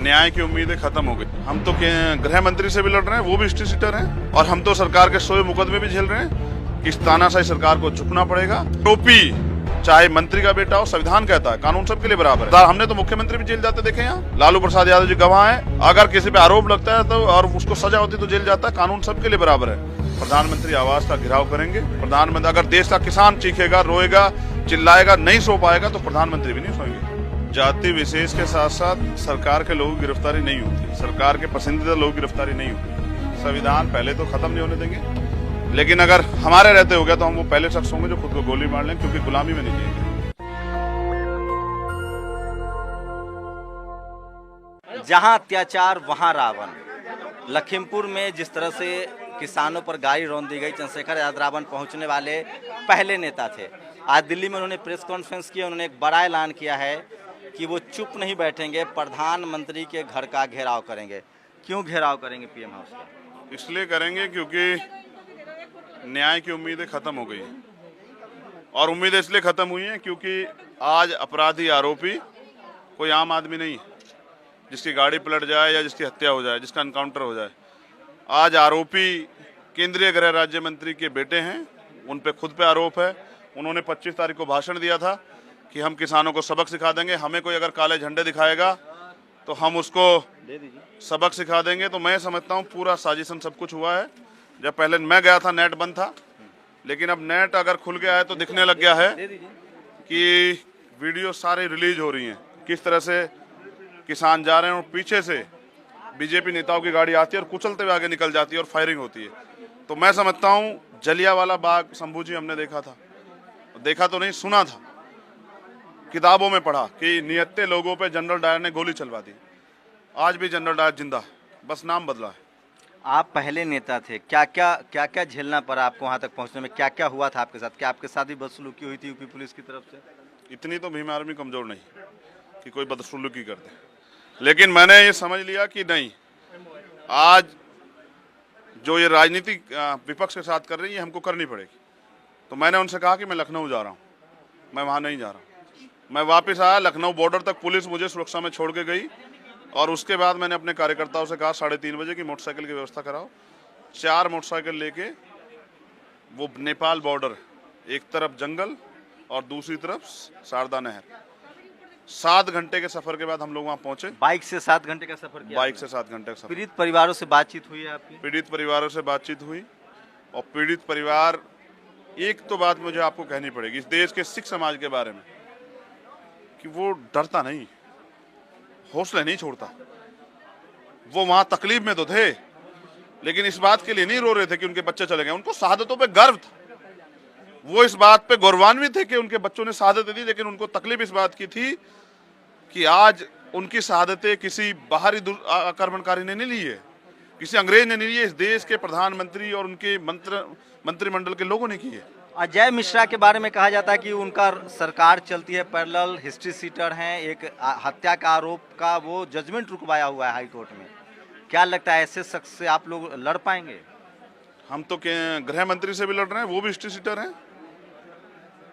न्याय की उम्मीदें खत्म हो गई। हम तो गृह मंत्री से भी लड़ रहे हैं, वो भी हिस्ट्री सीटर हैं, और हम तो सरकार के 100 मुकदमे भी झेल रहे हैं कि इस तानाशाही सरकार को झुकना पड़ेगा। टोपी चाहे मंत्री का बेटा हो, संविधान कहता है कानून सबके लिए बराबर है। हमने तो मुख्यमंत्री भी जेल जाते देखे यहाँ। लालू प्रसाद यादव जी गवाह हैं, अगर किसी पे आरोप लगता है तो और उसको सजा होती तो जेल जाता है। कानून सबके लिए बराबर है। प्रधानमंत्री आवास का घेराव करेंगे। प्रधानमंत्री अगर देश का किसान चीखेगा, रोएगा, चिल्लाएगा, नहीं सो पाएगा तो प्रधानमंत्री भी नहीं सोएंगे। जाति विशेष के साथ साथ सरकार के लोगों की गिरफ्तारी नहीं होती, सरकार के पसंदीदा लोगों की गिरफ्तारी नहीं होती। संविधान पहले तो खत्म नहीं होने देंगे, लेकिन अगर हमारे रहते हो गया तो हम वो पहले शख्स होंगे जो खुद को गोली मार लें, क्योंकि गुलामी में नहीं जिएंगे। जहां अत्याचार वहां रावण। लखीमपुर में जिस तरह से किसानों पर गाड़ी रौंद दी गई, चंद्रशेखर यादव पहुंचने वाले पहले नेता थे। आज दिल्ली में उन्होंने प्रेस कॉन्फ्रेंस की, उन्होंने एक बड़ा ऐलान किया है कि वो चुप नहीं बैठेंगे, प्रधानमंत्री के घर का घेराव करेंगे। क्यों घेराव करेंगे पीएम हाउस का? इसलिए करेंगे क्योंकि न्याय की उम्मीदें खत्म हो गई, और उम्मीदें इसलिए खत्म हुई हैं क्योंकि आज अपराधी आरोपी कोई आम आदमी नहीं है जिसकी गाड़ी पलट जाए या जिसकी हत्या हो जाए, जिसका एनकाउंटर हो जाए। आज आरोपी केंद्रीय गृह राज्य मंत्री के बेटे हैं, उन पे खुद पे आरोप है। उन्होंने 25 तारीख को भाषण दिया था कि हम किसानों को सबक सिखा देंगे, हमें कोई अगर काले झंडे दिखाएगा तो हम उसको सबक सिखा देंगे। तो मैं समझता हूँ पूरा साजिशन सब कुछ हुआ है। जब पहले मैं गया था नेट बंद था, लेकिन अब नेट अगर खुल गया है तो दिखने लग गया है कि वीडियो सारी रिलीज हो रही हैं, किस तरह से किसान जा रहे हैं और पीछे से बीजेपी नेताओं की गाड़ी आती है और कुचलते हुए आगे निकल जाती है और फायरिंग होती है। तो मैं समझता हूँ जलियांवाला बाग शंभू जी हमने देखा था, देखा तो नहीं, सुना था, किताबों में पढ़ा कि निहत्थे लोगों पे जनरल डायर ने गोली चलवा दी। आज भी जनरल डायर जिंदा, बस नाम बदला है। आप पहले नेता थे, क्या क्या झेलना पड़ा आपको वहां तक पहुंचने में? क्या क्या हुआ था आपके साथ? क्या आपके साथ भी बदसलूकी हुई थी यूपी पुलिस की तरफ से? इतनी तो भीम आर्मी कमजोर नहीं कि कोई बदसलूकी कर दे, लेकिन मैंने ये समझ लिया कि नहीं, आज जो ये राजनीति विपक्ष के साथ कर रही है हमको करनी पड़ेगी। तो मैंने उनसे कहा कि मैं लखनऊ जा रहा हूँ, मैं वहाँ नहीं जा रहा हूँ। मैं वापस आया, लखनऊ बॉर्डर तक पुलिस मुझे सुरक्षा में छोड़ के गई, और उसके बाद मैंने अपने कार्यकर्ताओं से कहा 3:30 बजे की मोटरसाइकिल की व्यवस्था कराओ। 4 मोटरसाइकिल लेके वो नेपाल बॉर्डर, एक तरफ जंगल और दूसरी तरफ शारदा नहर, 7 घंटे के सफर के बाद हम लोग वहाँ पहुंचे। बाइक से 7 घंटे का सफर किया? बाइक से 7 घंटे का सफर। पीड़ित परिवारों से बातचीत हुई है आपकी? पीड़ित परिवारों से बातचीत हुई, और पीड़ित परिवार, एक तो बात मुझे आपको कहनी पड़ेगी इस देश के सिख समाज के बारे में, कि वो डरता नहीं, हौसले नहीं छोड़ता। वो वहां तकलीफ में तो थे, लेकिन इस बात के लिए नहीं रो रहे थे कि उनके बच्चे चले गए। उनको शहादतों पे गर्व था, वो इस बात पे गौरवान्वित थे कि उनके बच्चों ने शहादत दी, लेकिन उनको तकलीफ इस बात की थी कि आज उनकी शहादतें किसी बाहरी आक्रमणकारी ने नहीं ली है, किसी अंग्रेज ने नहीं ली है, इस देश के प्रधानमंत्री और उनके मंत्रिमंडल के लोगों ने की है। अजय मिश्रा के बारे में कहा जाता है कि उनका सरकार चलती है पैरेलल, हिस्ट्री सीटर हैं, एक हत्या का आरोप का वो जजमेंट रुकवाया हुआ है हाई कोर्ट में। क्या लगता है ऐसे शख्स से आप लोग लड़ पाएंगे? हम तो गृह मंत्री से भी लड़ रहे हैं, वो भी हिस्ट्री सीटर हैं,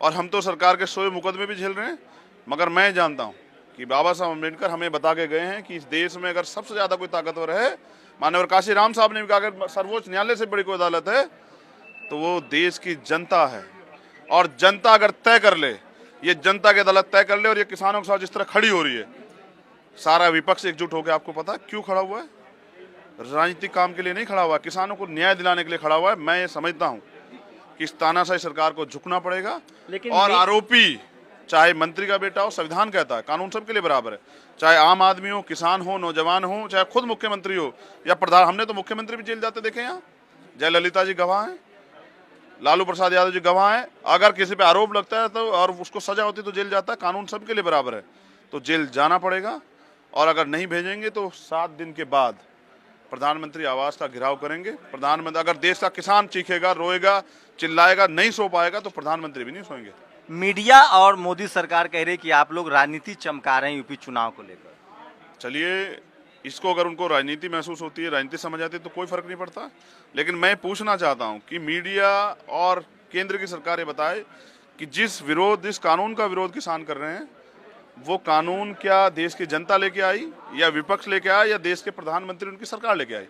और हम तो सरकार के 100 मुकदमे भी झेल रहे हैं। मगर मैं जानता हूँ कि बाबा साहब अम्बेडकर हमें बता के गए हैं कि इस देश में अगर सबसे ज्यादा कोई ताकतवर है, माननीय काशी राम साहब ने भी कहा कि सर्वोच्च न्यायालय से बड़ी कोई अदालत है तो वो देश की जनता है। और जनता अगर तय कर ले, ये जनता की अदालत तय कर ले, और ये किसानों के साथ जिस तरह खड़ी हो रही है, सारा विपक्ष एकजुट होकर, आपको पता क्यों खड़ा हुआ है? राजनीतिक काम के लिए नहीं खड़ा हुआ, किसानों को न्याय दिलाने के लिए खड़ा हुआ है। मैं ये समझता हूँ कि इस तानाशाही सरकार को झुकना पड़ेगा, और आरोपी चाहे मंत्री का बेटा हो, संविधान कहता है कानून सबके लिए बराबर है। चाहे आम आदमी हो, किसान हो, नौजवान हो, चाहे खुद मुख्यमंत्री हो या प्रधान, हमने तो मुख्यमंत्री भी जेल जाते देखे यहाँ। जयललिता जी गवाह हैं, लालू प्रसाद यादव जी गवाह हैं। अगर किसी पे आरोप लगता है तो और उसको सजा होती तो जेल जाता है। कानून सबके लिए बराबर है, तो जेल जाना पड़ेगा। और अगर नहीं भेजेंगे तो 7 दिन के बाद प्रधानमंत्री आवास का घेराव करेंगे। प्रधानमंत्री, अगर देश का किसान चीखेगा, रोएगा, चिल्लाएगा, नहीं सो पाएगा तो प्रधानमंत्री भी नहीं सोएंगे। मीडिया और मोदी सरकार कह रही कि आप लोग राजनीति चमका रहे हैं यूपी चुनाव को लेकर। चलिए, इसको अगर उनको राजनीति महसूस होती है, राजनीति समझ आती है तो कोई फर्क नहीं पड़ता। लेकिन मैं पूछना चाहता हूं कि मीडिया और केंद्र की सरकार ये बताए कि जिस कानून का विरोध किसान कर रहे हैं वो कानून क्या देश की जनता लेके आई या विपक्ष लेके आया या देश के प्रधानमंत्री उनकी सरकार लेके आई?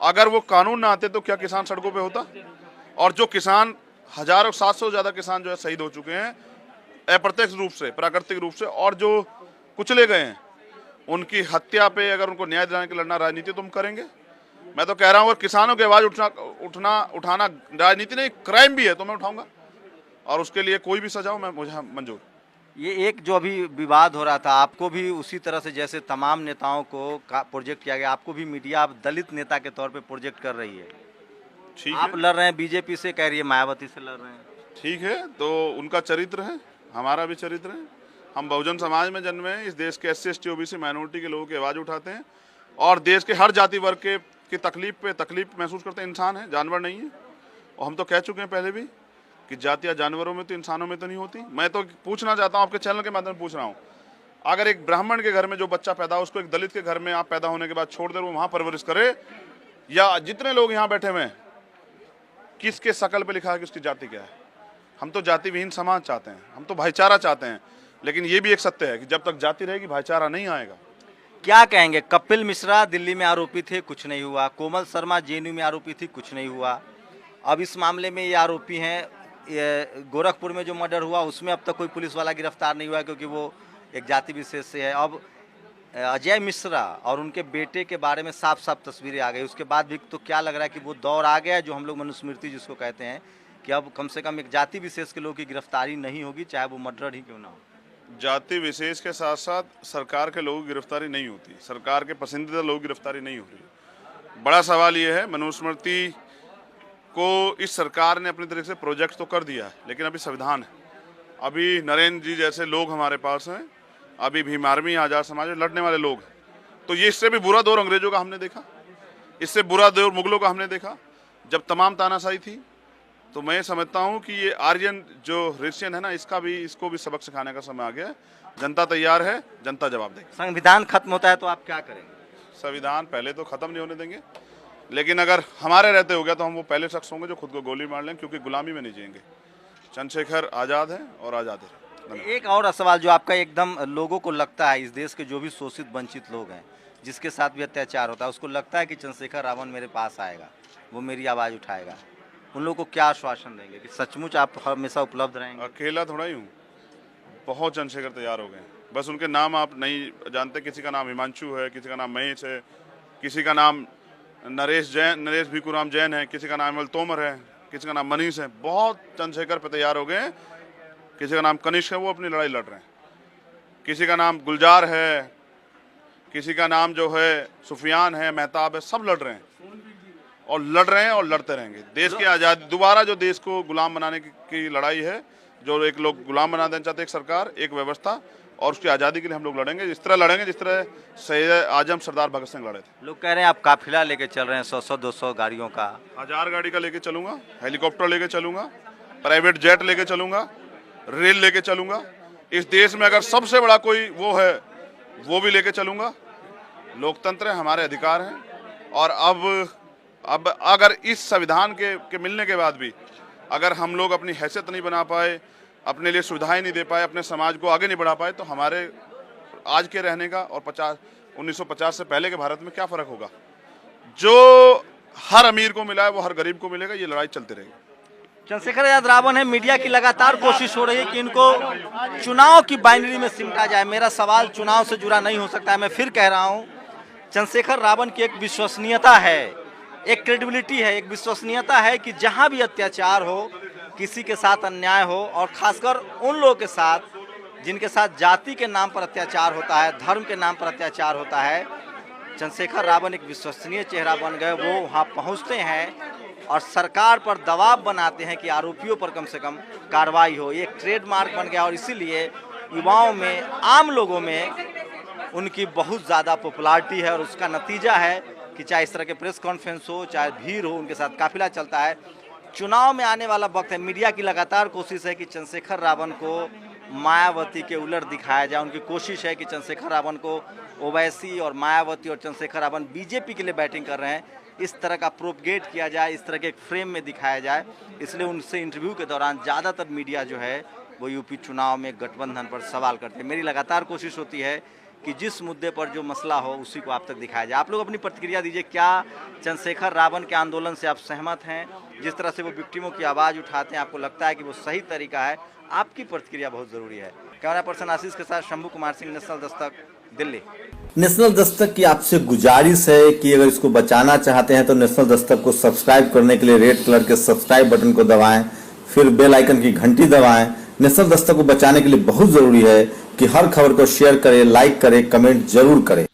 अगर वो कानून ना आते तो क्या किसान सड़कों पे होता? और जो किसान हजारों 700 से ज्यादा किसान जो है शहीद हो चुके हैं अप्रत्यक्ष रूप से, प्राकृतिक रूप से, और जो कुचले गए हैं उनकी हत्या पे अगर उनको न्याय दिलाने के लड़ना राजनीति तो हम करेंगे। मैं तो कह रहा हूँ और किसानों की आवाज उठाना राजनीति नहीं, क्राइम भी है तो मैं उठाऊंगा और उसके लिए कोई भी सजा हो मैं मुझे मंजूर। ये एक जो अभी विवाद हो रहा था, आपको भी उसी तरह से जैसे तमाम नेताओं को प्रोजेक्ट किया गया, आपको भी मीडिया आप दलित नेता के तौर पे प्रोजेक्ट कर रही है। ठीक आप है, लड़ रहे हैं बीजेपी से, कह रही है मायावती से लड़ रहे हैं। ठीक है, तो उनका चरित्र है, हमारा भी चरित्र है। हम बहुजन समाज में जन्मे हैं, इस देश के SC ST OBC माइनॉरिटी के लोगों की आवाज़ उठाते हैं और देश के हर जाति वर्ग के की तकलीफ महसूस करते हैं। इंसान है, जानवर नहीं है। और हम तो कह चुके हैं पहले भी कि जातियाँ जानवरों में तो इंसानों में तो नहीं होती। मैं तो पूछना चाहता हूँ, आपके चैनल के माध्यम से पूछ रहा हूँ, अगर एक ब्राह्मण के घर में जो बच्चा पैदा हो उसको एक दलित के घर में आप पैदा होने के बाद छोड़ दे, वो वहाँ परवरिश करे, या जितने लोग यहाँ बैठे हुए हैं किसके शकल पे लिखा है कि उसकी जाति क्या है? हम तो जाति विहीन समाज चाहते हैं, हम तो भाईचारा चाहते हैं, लेकिन ये भी एक सत्य है कि जब तक जाति रहेगी भाईचारा नहीं आएगा। क्या कहेंगे? कपिल मिश्रा दिल्ली में आरोपी थे, कुछ नहीं हुआ। कोमल शर्मा JNU में आरोपी थी, कुछ नहीं हुआ। अब इस मामले में ये आरोपी हैं, ये गोरखपुर में जो मर्डर हुआ उसमें अब तक कोई पुलिस वाला गिरफ्तार नहीं हुआ क्योंकि वो एक जाति विशेष से है। अब अजय मिश्रा और उनके बेटे के बारे में साफ साफ तस्वीरें आ गई, उसके बाद भी तो क्या लग रहा है कि वो दौर आ गया जो हम लोग मनुस्मृति जिसको कहते हैं कि अब कम से कम एक जाति विशेष के लोगों की गिरफ्तारी नहीं होगी, चाहे वो मर्डर ही क्यों ना हो। जाति विशेष के साथ साथ सरकार के लोगों की गिरफ्तारी नहीं होती, सरकार के पसंदीदा लोगों की गिरफ्तारी नहीं हो रही। बड़ा सवाल ये है, मनुस्मृति को इस सरकार ने अपनी तरीके से प्रोजेक्ट तो कर दिया है, लेकिन अभी संविधान है। अभी नरेंद्र जी जैसे लोग हमारे पास हैं, अभी भीम आर्मी आज़ाद समाज में लड़ने वाले लोग, तो ये इससे भी बुरा दौर अंग्रेजों का हमने देखा, इससे बुरा दौर मुगलों का हमने देखा जब तमाम तानाशाही थी। तो मैं समझता हूं कि ये आर्यन जो ऋषियन है ना, इसको भी सबक सिखाने का समय आ गया है। जनता तैयार है, जनता जवाब देगी। संविधान खत्म होता है तो आप क्या करेंगे? संविधान पहले तो खत्म नहीं होने देंगे, लेकिन अगर हमारे रहते हो गया तो हम वो पहले शख्स होंगे जो खुद को गोली मार लें, क्योंकि गुलामी में नहीं जिएंगे। चंद्रशेखर आज़ाद है और आज़ाद है। एक और सवाल जो आपका एकदम लोगों को लगता है, इस देश के जो भी शोषित वंचित लोग हैं जिसके साथ भी अत्याचार होता है, उसको लगता है कि चंद्रशेखर रावण मेरे पास आएगा, वो मेरी आवाज़ उठाएगा, उन लोगों को क्या आश्वासन देंगे कि सचमुच आप हमेशा उपलब्ध रहेंगे? अकेला थोड़ा ही हूँ, बहुत चंद्रशेखर तैयार हो गए, बस उनके नाम आप नहीं जानते। किसी का नाम हिमांशु है, किसी का नाम महेश है, किसी का नाम नरेश भिकुराम जैन है, किसी का नाम अमल तोमर है, किसी का नाम मनीष है। बहुत चंद्रशेखर पे तैयार हो गए। किसी का नाम कनिष्क है, वो अपनी लड़ाई लड़ रहे हैं। किसी का नाम गुलजार है, किसी का नाम जो है सुफियान है, मेहताब है, सब लड़ रहे हैं और लड़ रहे हैं और लड़ते रहेंगे। देश की आज़ादी, दोबारा जो देश को गुलाम बनाने की लड़ाई है, जो एक लोग गुलाम बना देना चाहते, एक सरकार, एक व्यवस्था, और उसकी आज़ादी के लिए हम लोग लड़ेंगे। इस तरह लड़ेंगे जिस तरह सैयद आजम सरदार भगत सिंह लड़े थे। लोग कह रहे हैं आप काफिला लेके चल रहे हैं 100-200 गाड़ियों का। 1000 गाड़ी का लेके चलूंगा, हेलीकॉप्टर लेके चलूंगा, प्राइवेट जेट लेके चलूंगा, रेल लेके चलूंगा। इस देश में अगर सबसे बड़ा कोई वो है, वो भी लेके चलूंगा। लोकतंत्र है, हमारे अधिकार हैं। और अब अगर इस संविधान के मिलने के बाद भी अगर हम लोग अपनी हैसियत नहीं बना पाए, अपने लिए सुविधाएं नहीं दे पाए, अपने समाज को आगे नहीं बढ़ा पाए, तो हमारे आज के रहने का और 1950 से पहले के भारत में क्या फ़र्क होगा? जो हर अमीर को मिला है वो हर गरीब को मिलेगा। ये लड़ाई चलती रहेगी। चंद्रशेखर आजाद रावण है, मीडिया की लगातार कोशिश हो रही है कि इनको चुनाव की बाइनरी में सिमटा जाए। मेरा सवाल चुनाव से जुड़ा नहीं हो सकता है, मैं फिर कह रहा हूँ, चंद्रशेखर रावण की एक विश्वसनीयता है, एक क्रेडिबिलिटी है, एक विश्वसनीयता है कि जहाँ भी अत्याचार हो, किसी के साथ अन्याय हो, और खासकर उन लोगों के साथ जिनके साथ जाति के नाम पर अत्याचार होता है, धर्म के नाम पर अत्याचार होता है, चंद्रशेखर रावण एक विश्वसनीय चेहरा बन गए। वो वहाँ पहुँचते हैं और सरकार पर दबाव बनाते हैं कि आरोपियों पर कम से कम कार्रवाई हो। ये एक ट्रेडमार्क बन गया और इसीलिए युवाओं में, आम लोगों में उनकी बहुत ज़्यादा पॉपुलैरिटी है। और उसका नतीजा है कि चाहे इस तरह के प्रेस कॉन्फ्रेंस हो, चाहे भीड़ हो, उनके साथ काफिला चलता है। चुनाव में आने वाला वक्त है, मीडिया की लगातार कोशिश है कि चंद्रशेखर रावण को मायावती के उलट दिखाया जाए। उनकी कोशिश है कि चंद्रशेखर रावण को ओवैसी और मायावती और चंद्रशेखर रावण बीजेपी के लिए बैटिंग कर रहे हैं, इस तरह का प्रोपगेट किया जाए, इस तरह के एक फ्रेम में दिखाया जाए। इसलिए उनसे इंटरव्यू के दौरान ज़्यादातर मीडिया जो है वो यूपी चुनाव में गठबंधन पर सवाल करते हैं। मेरी लगातार कोशिश होती है कि जिस मुद्दे पर जो मसला हो उसी को आप तक दिखाया जाए। आप लोग अपनी प्रतिक्रिया दीजिए, क्या चंद्रशेखर रावण के आंदोलन से आप सहमत हैं? जिस तरह से वो विक्टिमों की आवाज़ उठाते हैं, आपको लगता है कि वो सही तरीका है? आपकी प्रतिक्रिया बहुत ज़रूरी है। कैमरा पर्सन आशीष के साथ शंभू कुमार सिंह, नेशनल दस्तक, दिल्ली। नेशनल दस्तक की आपसे गुजारिश है कि अगर इसको बचाना चाहते हैं तो नेशनल दस्तक को सब्सक्राइब करने के लिए रेड कलर के सब्सक्राइब बटन को दबाएं, फिर बेल आइकन की घंटी दबाएं। नेशनल दस्तक को बचाने के लिए बहुत जरूरी है कि हर खबर को शेयर करें, लाइक करें, कमेंट जरूर करें।